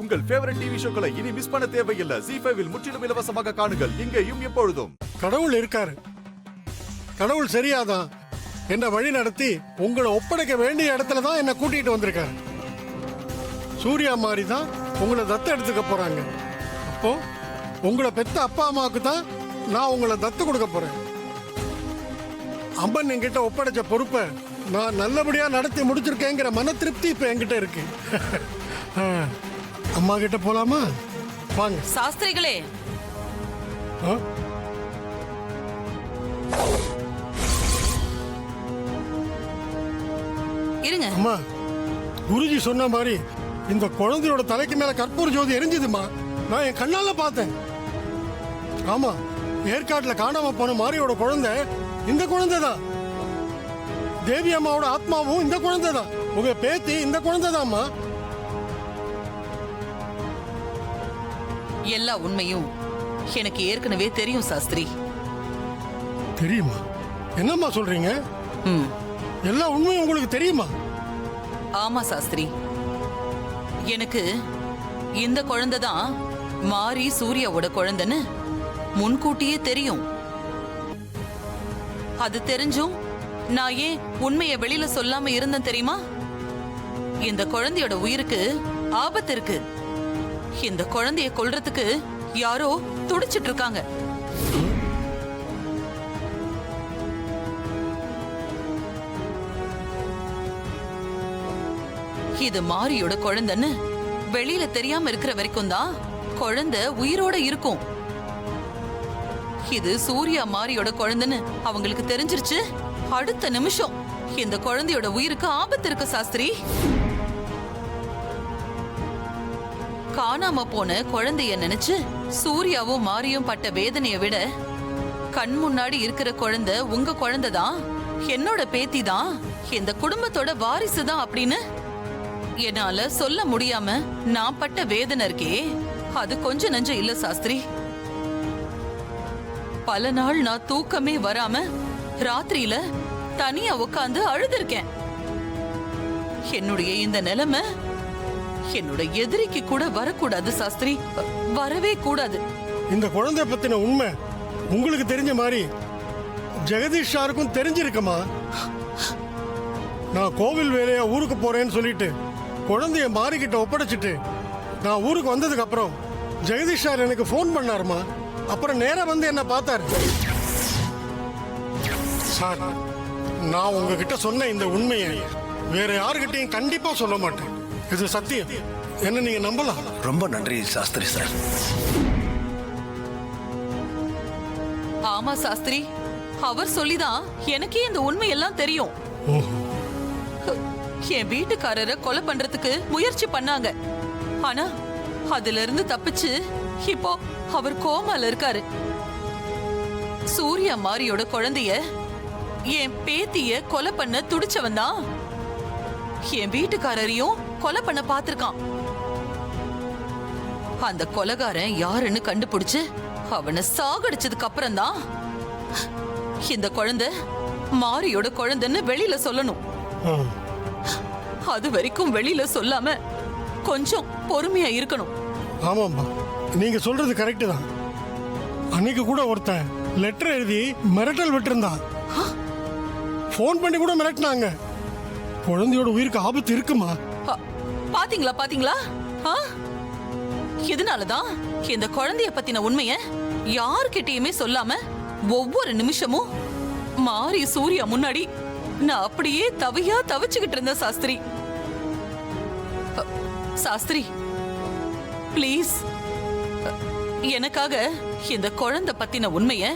உங்கள் favourite TV ஷோக்களை இனி miss பண்ண தேவையில்லை. ZEE5 இல் முற்றிலும் இலவசமாக காணுங்கள். இங்கேயும் எப்பொழுதும். கடவுள் இருக்காரு. கடவுள் சரியாதான் என்ன வழி நடத்தி உங்களை ஒப்படைக்க வேண்டிய இடத்துல தான் என்ன கூட்டிட்டு வந்திருக்காரு. சூர்யா மாதிரி தான் உங்களை தத்து எடுத்துக்க போறாங்க. அப்போ உங்களை பெத்த அப்பா அம்மாவுக்கு தான் நான் உங்களை தத்து கொடுக்க போறேன். அம்மன் என்கிட்ட ஒப்படைச்ச பொறுப்பை நான் நல்லபடியா நடத்தி முடிச்சிருக்கேங்கிற மன திருப்தி இப்ப என்கிட்ட இருக்கு. அம்மா கிட்ட போலாமா? வாங்க. சாஸ்திரிகளே, இருங்க. அம்மா, குருஜி சொன்ன மாதிரி இந்த குழந்தையோட தலைக்கு மேல கற்பூர ஜோதி எரிஞ்சுதுமா. நான் என் கண்ணால பார்த்தேன். ஆமா, ஏற்காட்டுல காணாம போன மாரியோட குழந்தை இந்த குழந்தை தான். தேவி அம்மாவோட ஆத்மாவும் இந்த குழந்தை தான். உங்க பேத்தி இந்த குழந்தை தான்மா. எல்லா உண்மையும் எனக்கு ஏற்கனவே தெரியும் சாஸ்திரி. தெரியுமா? என்னம்மா சொல்றீங்க? எல்லா உண்மையும் உங்களுக்கு தெரியுமா? ஆமா சாஸ்திரி, எனக்கு இந்த குழந்தை தான் மாரி சூர்யாவோட குழந்தைன்னு முன்கூட்டியே தெரியும். அது தெரிஞ்சும் நான் ஏன் உண்மையை வெளியில சொல்லாம இருந்தேன் தெரியுமா? இந்த குழந்தையோட உயிருக்கு ஆபத்து இருக்கு. இந்த குழந்தைய கொல்றதுக்கு யாரோ துடிச்சிட்டு இருக்காங்க. இது மாரியோட குழந்தைன்னு வெளியில தெரியாம இருக்கிற வரைக்கும் தான் குழந்தை உயிரோட இருக்கும். இது சூர்யா மாரியோட குழந்தைன்னு அவங்களுக்கு தெரிஞ்சிருச்சு, அடுத்த நிமிஷம் இந்த குழந்தையோட உயிருக்கு ஆபத்து இருக்கு சாஸ்திரி. காணாம போன குழந்தைய நினைச்சு சூர்யாவும் மாரியும் பட்ட வேதனையை விட கண் முன்னாடி இருக்கிற குழந்தை உங்க குழந்தை தான், என்னோட பேத்தி தான், இந்த குடும்பத்தோட வாரிசு தான் அப்படின்னு என்னால சொல்ல முடியாம நான் பட்ட வேதனை இருக்கே, அது கொஞ்சம் நஞ்சம் இல்ல சாஸ்திரி. பல நாள் நான் தூக்கமே வராம ராத்திரியில தனியா உட்காந்து அழுதுருக்கேன். என்னுடைய இந்த நிலைமை என்னோட எதிரிக்கு கூட வரக்கூடாது சாஸ்திரி, வரவே கூடாது. இந்த குழந்தை பத்தின உண்மை உங்களுக்கு தெரிஞ்ச மாதிரி ஜெகதீஷ் சாருக்கும் தெரிஞ்சிருக்குமா? நான் கோவில் வேலையா ஊருக்கு போறேன்னு சொல்லிட்டு குழந்தைய மாறிக்கிட்ட ஒப்படைச்சிட்டு நான் ஊருக்கு வந்ததுக்கு அப்புறம் ஜெகதீஷ் சார் எனக்கு போன் பண்ணாருமா. அப்புறம் நேரா வந்து என்ன பார்த்தாரு. சார், நான் உங்ககிட்ட சொன்ன இந்த உண்மையை வேற யாருகிட்டையும் கண்டிப்பா சொல்ல மாட்டேன். இது சத்தியம். என்ன நீங்க நம்பலாம். ரொம்ப நன்றி சாஸ்திரி சார். ஆமா சாஸ்திரி, அவர் சொல்லிதான் எனக்கே இந்த உண்மை எல்லாம் தெரியும். என் வீட்டுக்காரரை கொலை பண்றதுக்கு முயற்சி பண்ணாங்க. ஆனா அதுல இருந்து தப்பிச்சு இப்போ அவர் கோமால இருக்காரு. சூர்யா மாரியோட குழந்தைய என் பேத்திய கொலை பண்ண துடிச்சவன் தான் என் வீட்டுக்காரரையும் கொலை பண்ண பாத்திருக்கான். அந்த கொலைகாரன் யாருன்னு கண்டுபிடிச்சு அவனை சாகடிச்சதுக்கு அப்புறம் தான் இந்த குழந்தை மாரியோட குழந்தைன்னு வெளியில சொல்லணும். அது வரைக்கும் வெளியில சொல்லாம கொஞ்சம் பொறுமையா இருக்கணும். ஆமாம்மா, நீங்க சொல்றது கரெக்ட் தான். அன்னைக்கு கூட ஒருத்தன் லெட்டர் எழுதி மிரட்டல் விட்டுருந்தான். போன் பண்ணி கூட மிரட்டினாங்க. குழந்தையோட உயிருக்கு ஆபத்து இருக்குமா? பாத்தீங்களா பாத்தீங்களா? இதனாலதான் இந்த குழந்தைய பத்தின உண்மைய யார்கிட்டயுமே சொல்லாம ஒவ்வொரு நிமிஷமும் மாரி சூர்யா முன்னாடி நான் அப்படியே தவியா தவிச்சுக்கிட்டு இருந்த சாஸ்திரி. சாஸ்திரி, பிளீஸ் எனக்காக இந்த குழந்தை பத்தின உண்மைய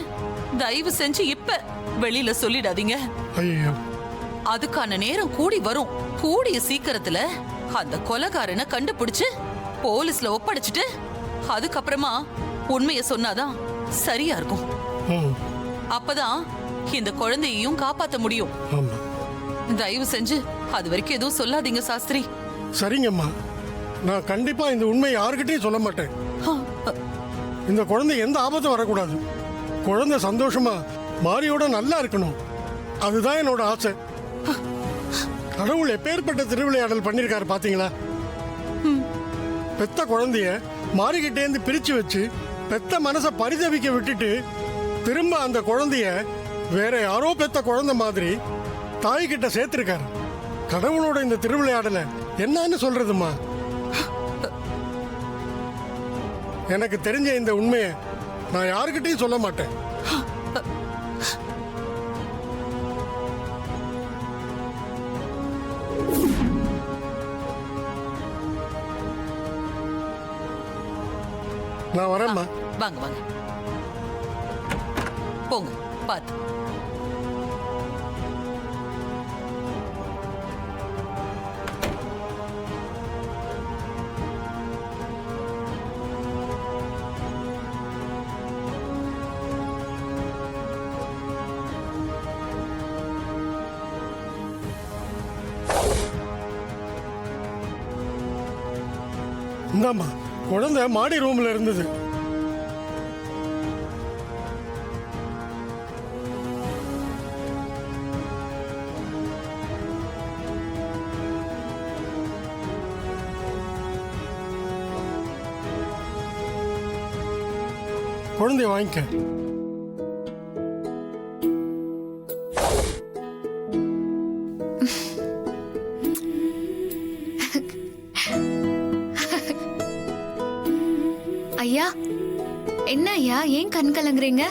தயவு செஞ்சு இப்ப வெளியில சொல்லிடாதீங்க. அதுக்கான நேரம் கூடி வரும். கூடிய சீக்கிரத்துல அந்த கொலைகாரனை கண்டுபிடிச்சு போலீஸ்ல ஒப்படைச்சிட்டு அதுக்கப்புறமா உண்மைய சொன்னாதான் சரியா இருக்கும். அப்பதான் இந்த குழந்தையையும் காப்பாத்த முடியும். தயவு செஞ்சு அது வரைக்கும் எதுவும் சொல்லாதீங்க சாஸ்திரி. சரிங்கம்மா, நான் கண்டிப்பா இந்த உண்மையை யாருக்கிட்டையும் சொல்ல மாட்டேன். இந்த குழந்தை எந்த ஆபத்தும் வரக்கூடாது. குழந்தை சந்தோஷமா மாரியோட நல்லா இருக்கணும். அதுதான் என்னோட ஆசை. கடவுள் எப்பேற்பட்ட திருவிளையாடல் பண்ணிருக்காரு பாத்தீங்களா? பெத்த குழந்தைய மாறிக்கிட்டேந்து பிரிச்சு வச்சு பெத்த மனசை பரிதவிக்க விட்டுட்டு திரும்ப அந்த குழந்தைய வேற யாரோ பெத்த குழந்தை மாதிரி தாய்கிட்ட சேர்த்திருக்காரு. கடவுளோட இந்த திருவிளையாடல என்னன்னு சொல்றதுமா? எனக்கு தெரிஞ்ச இந்த உண்மையை நான் யாருக்கிட்டையும் சொல்ல மாட்டேன். நான் வரேம்மா. வாங்க வாங்க போங்க பாத்து. இந்தாம்மா, குழந்தை மாடி ரூம்ல இருந்தது. குழந்தைய வாங்கிக்க. ஐயா, என்ன ஐயா, ஏன் கண் கலங்குறீங்க?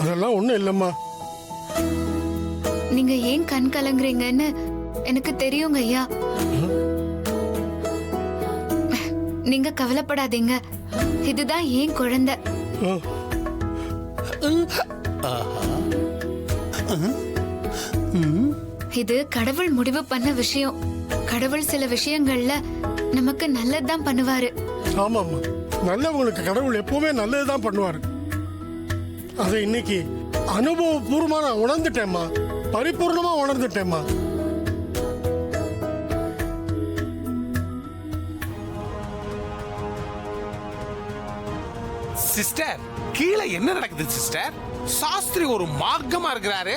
அதெல்லாம் ஒண்ணும் இல்லம்மா. நீங்க ஏன் கண் கலங்குறீங்கன்னு எனக்கு தெரியுங்க ஐயா. நீங்க கவலைப்படாதீங்க, இதுதான் ஏன் குழந்தை. இது கடவுள் முடிவு பண்ண விஷயம். கடவுள் சில விஷயங்கள்ல நமக்கு நல்லதுதான் பண்ணுவாரு. ஆமாம்மா, நல்லவங்களுக்கு கடவுள் எப்பவுமே நல்லதுதான் பண்ணுவாரு. அதை இன்னைக்கு அனுபவபூர்வமா நான் உணர்ந்துட்டேம்மா, பரிபூர்ணமா உணர்ந்துட்டேம்மா. சிஸ்டர், கீழே என்ன நடக்குது சிஸ்டர்? சாஸ்திரி ஒரு மார்க்கமா இருக்கிறாரு.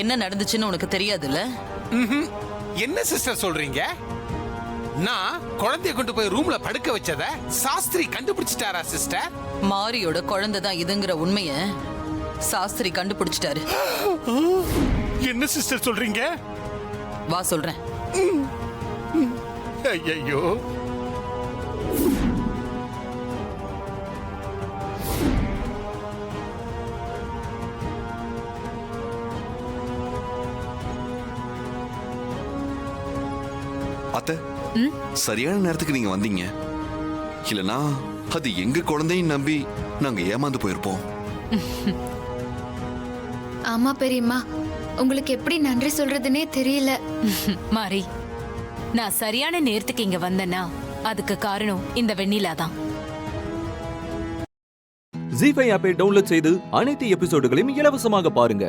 என்ன நடந்துச்சுன்னு உனக்கு தெரியாதுல்ல? என்ன சிஸ்டர் சொல்றீங்க? நான் குழந்தைய கொண்டு போய் ரூம்ல படுக்க வச்சத சாஸ்திரி கண்டுபிடிச்சிட்டாரா சிஸ்டர்? மாரியோட குழந்தை தான் இதுங்கிற உண்மைய சாஸ்திரி கண்டுபிடிச்சிட்டாரு. என்ன சிஸ்டர் சொல்றீங்க? வா சொல்றேன். ஐயோ, அத்தை, சரியான நேரத்துக்கு நீங்க வந்தீங்க. இல்லனா அது எங்க குழந்தையும் நம்பி நாங்க ஏமாந்து போயிருப்போம். ஆமா பெரியம்மா, உங்களுக்கு எப்படி நன்றி சொல்றதுன்னே தெரியல. மாரி, நான் சரியான நேரத்துக்கு இங்க வந்தேன்னா அதுக்கு காரணம் இந்த வெண்ணிலா தான். ஜீ5 ஆப்பை டவுன்லோட் செய்து அனைத்து எபிசோடுகளையும் இலவசமாக பாருங்க.